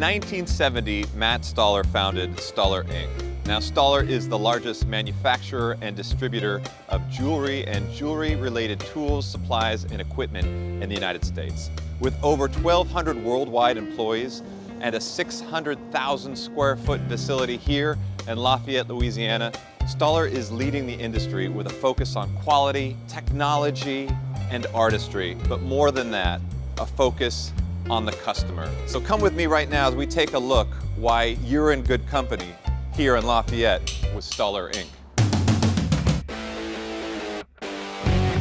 1970, Matt Stuller founded Stuller Inc. Now, Stuller is the largest manufacturer and distributor of jewelry and jewelry-related tools, supplies, and equipment in the United States. With over 1,200 worldwide employees and a 600,000 square foot facility here in Lafayette, Louisiana, Stuller is leading the industry with a focus on quality, technology, and artistry. But more than that, a focus on the customer. So come with me right now as we take a look why you're in good company here in Lafayette with Stuller Inc.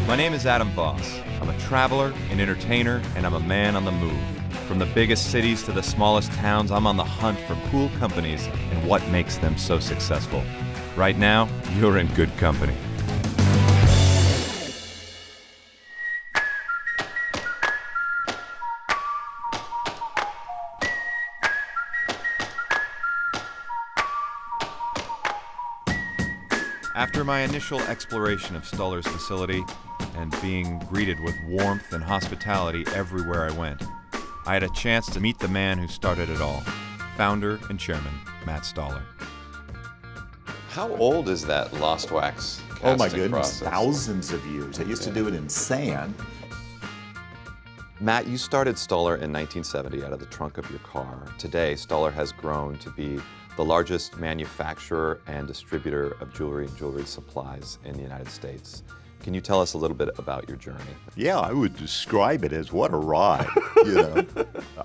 My name is Adam Voss. I'm a traveler, an entertainer, and I'm a man on the move. From the biggest cities to the smallest towns, I'm on the hunt for cool companies and what makes them so successful. Right now, you're in good company. After my initial exploration of Stuller's facility and being greeted with warmth and hospitality everywhere I went, I had a chance to meet the man who started it all, founder and chairman, Matt Stuller. How old is that lost wax casting Oh my goodness, process? thousands of years. I used to do it in sand. Matt, you started Stuller in 1970 out of the trunk of your car. Today, Stuller has grown to be the largest manufacturer and distributor of jewelry and jewelry supplies in the United States. Can you tell us a little bit about your journey? Yeah, I would describe it as what a ride, you know.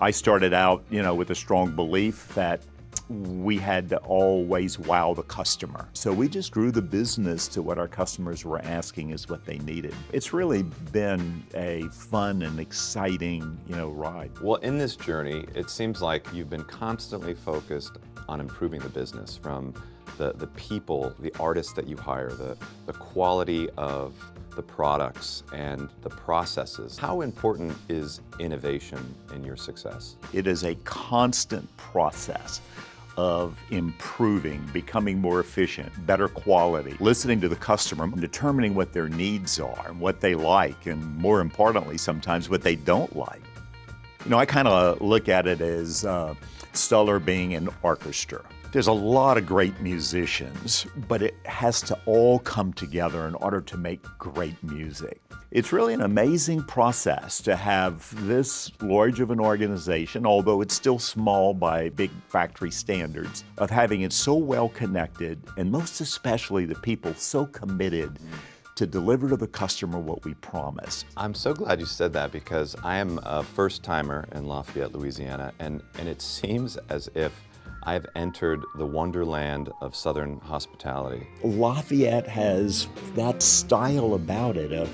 I started out, with a strong belief that we had to always wow the customer. So we just grew the business to what our customers were asking is what they needed. It's really been a fun and exciting, ride. Well, in this journey, it seems like you've been constantly focused on improving the business, from the people, the artists that you hire, the quality of the products and the processes. How important is innovation in your success? It is a constant process of improving, becoming more efficient, better quality, listening to the customer, determining what their needs are and what they like, and more importantly, sometimes what they don't like. I kind of look at it as Stuller being an orchestra. There's a lot of great musicians, but it has to all come together in order to make great music. It's really an amazing process to have this large of an organization, although it's still small by big factory standards, of having it so well connected, and most especially the people so committed to deliver to the customer what we promise. I'm so glad you said that, because I am a first-timer in Lafayette, Louisiana, and it seems as if I've entered the wonderland of Southern hospitality. Lafayette has that style about it of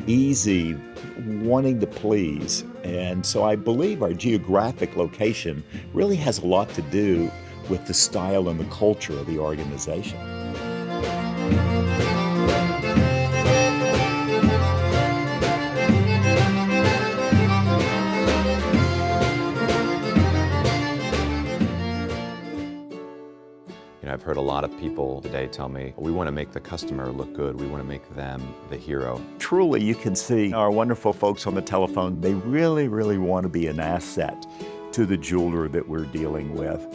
easy, wanting to please. And so I believe our geographic location really has a lot to do with the style and the culture of the organization. I've heard a lot of people today tell me, we want to make the customer look good, we want to make them the hero. Truly, you can see our wonderful folks on the telephone, they really, really want to be an asset to the jeweler that we're dealing with.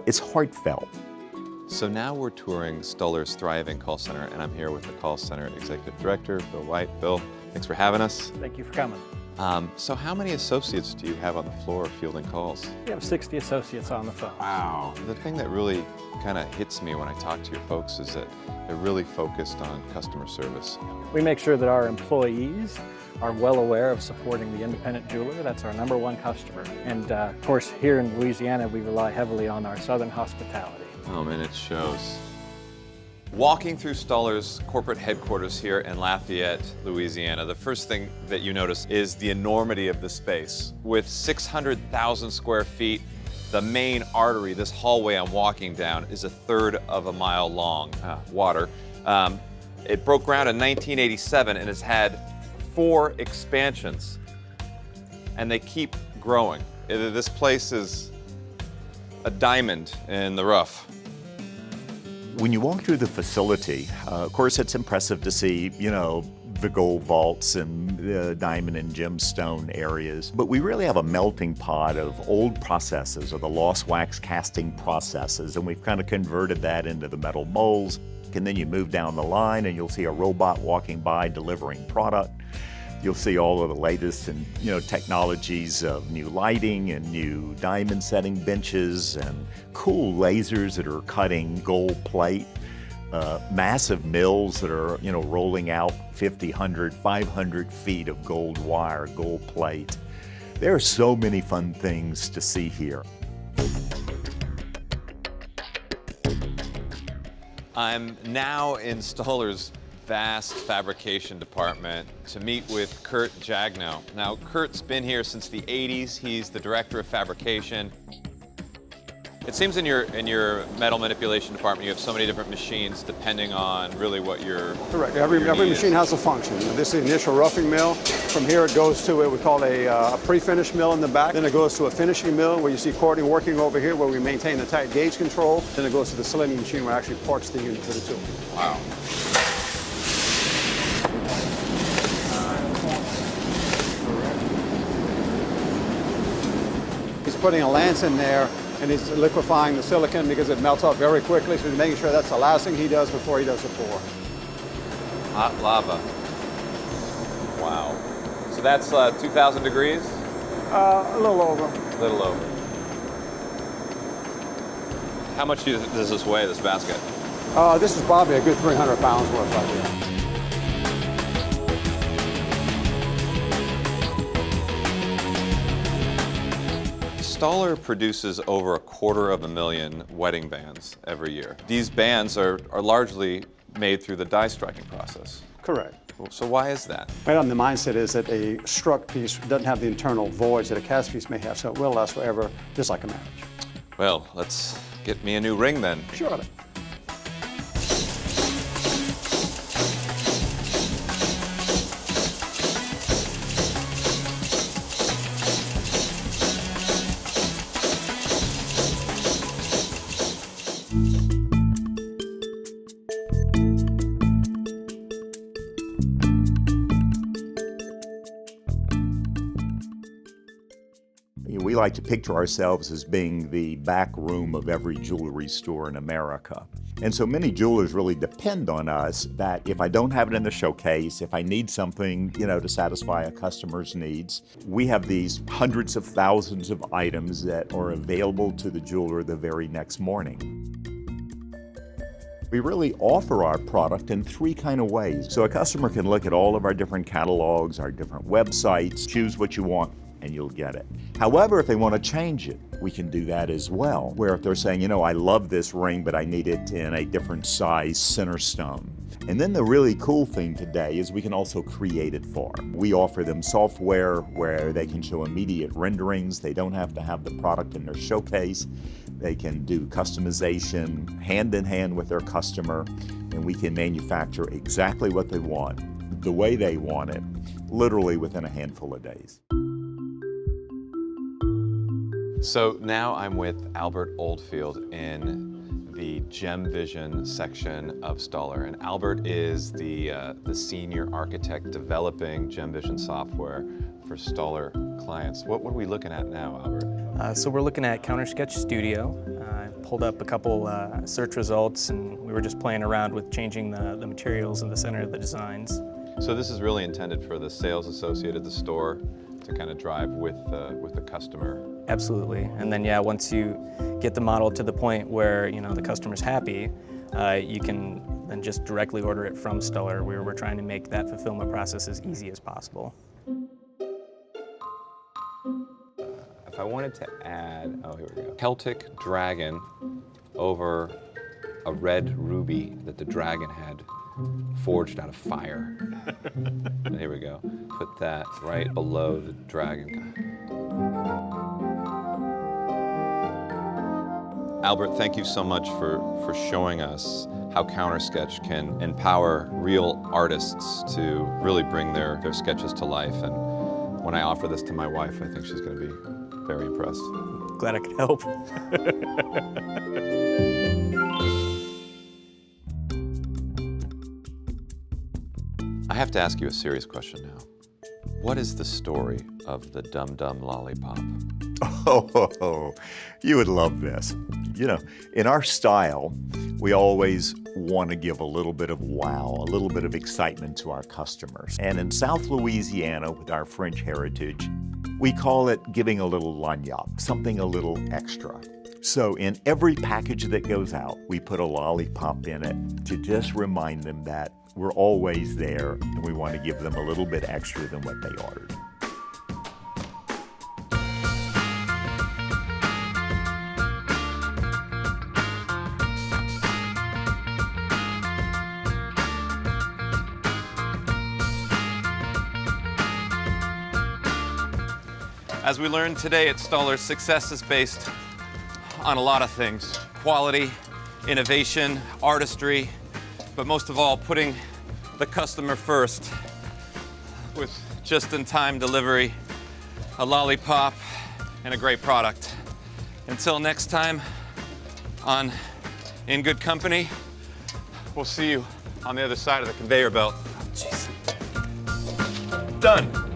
It's heartfelt. So now we're touring Stuller's thriving call center, and I'm here with the call center executive director, Bill White. Bill, thanks for having us. Thank you for coming. So how many associates do you have on the floor fielding calls? We have 60 associates on the phone. Wow. The thing that really kind of hits me when I talk to your folks is that they're really focused on customer service. We make sure that our employees are well aware of supporting the independent jeweler. That's our #1 customer. And of course, here in Louisiana, we rely heavily on our Southern hospitality. Oh man, it shows. Walking through Stuller's corporate headquarters here in Lafayette, Louisiana, the first thing that you notice is the enormity of the space. With 600,000 square feet, the main artery, this hallway I'm walking down, is 1/3 of a mile long. Water. It broke ground in 1987 and has had 4 expansions, and they keep growing. This place is a diamond in the rough. When you walk through the facility, of course, it's impressive to see, the gold vaults and the diamond and gemstone areas. But we really have a melting pot of old processes, or the lost wax casting processes, and we've kind of converted that into the metal molds. And then you move down the line and you'll see a robot walking by delivering product. You'll see all of the latest and technologies of new lighting and new diamond setting benches and cool lasers that are cutting gold plate. Massive mills that are, rolling out 50, 100, 500 feet of gold wire, gold plate. There are so many fun things to see here. I'm now in Stuller's vast fabrication department to meet with Kurt Jagno. Now, Kurt's been here since the 80s. He's the director of fabrication. It seems in your metal manipulation department you have so many different machines depending on really what your correct. Every machine has a function. This is the initial roughing mill. From here it goes to what we call a pre-finish mill in the back. Then it goes to a finishing mill where you see Courtney working over here where we maintain the tight gauge control. Then it goes to the slitting machine where it actually ports the unit to the tool. Wow. He's putting a lance in there and he's liquefying the silicon because it melts off very quickly, so he's making sure that's the last thing he does before he does the pour. Hot lava. Wow. So that's 2,000 degrees? A little over. A little over. How much does this weigh, this basket? This is probably a good 300 pounds worth right here. Stuller produces over 250,000 wedding bands every year. These bands are largely made through the die striking process. Correct. So why is that? Right on, the mindset is that a struck piece doesn't have the internal voids that a cast piece may have, so it will last forever, just like a marriage. Well, let's get me a new ring then. Sure. We like to picture ourselves as being the back room of every jewelry store in America. And so many jewelers really depend on us that if I don't have it in the showcase, if I need something, to satisfy a customer's needs, we have these hundreds of thousands of items that are available to the jeweler the very next morning. We really offer our product in three kind of ways. So a customer can look at all of our different catalogs, our different websites, choose what you want, and you'll get it. However, if they want to change it, we can do that as well. Where if they're saying, I love this ring, but I need it in a different size center stone. And then the really cool thing today is we can also create it for them. We offer them software where they can show immediate renderings. They don't have to have the product in their showcase. They can do customization hand in hand with their customer, and we can manufacture exactly what they want, the way they want it, literally within a handful of days. So now I'm with Albert Oldfield in the Gem Vision section of Stuller, and Albert is the senior architect developing Gem Vision software for Stuller clients. What are we looking at now, Albert? So we're looking at Countersketch Studio. I pulled up a couple search results, and we were just playing around with changing the materials in the center of the designs. So this is really intended for the sales associate at the store to kind of drive with the customer. Absolutely. And then, yeah, once you get the model to the point where the customer's happy, you can then just directly order it from Stuller. We're trying to make that fulfillment process as easy as possible. If I wanted to add, oh, here we go, Celtic dragon over a red ruby that the dragon had forged out of fire. And here we go. Put that right below the dragon. Albert, thank you so much for showing us how Countersketch can empower real artists to really bring their sketches to life. And when I offer this to my wife, I think she's going to be very impressed. Glad I could help. I have to ask you a serious question now. What is the story of the Dum Dum Lollipop? Oh, you would love this. You know, in our style, we always want to give a little bit of wow, a little bit of excitement to our customers. And in South Louisiana, with our French heritage, we call it giving a little lagniappe, something a little extra. So in every package that goes out, we put a lollipop in it to just remind them that we're always there and we want to give them a little bit extra than what they ordered. As we learned today at Stuller, success is based on a lot of things: quality, innovation, artistry, but most of all, putting the customer first with just-in-time delivery, a lollipop, and a great product. Until next time on In Good Company, we'll see you on the other side of the conveyor belt. Jeez. Done.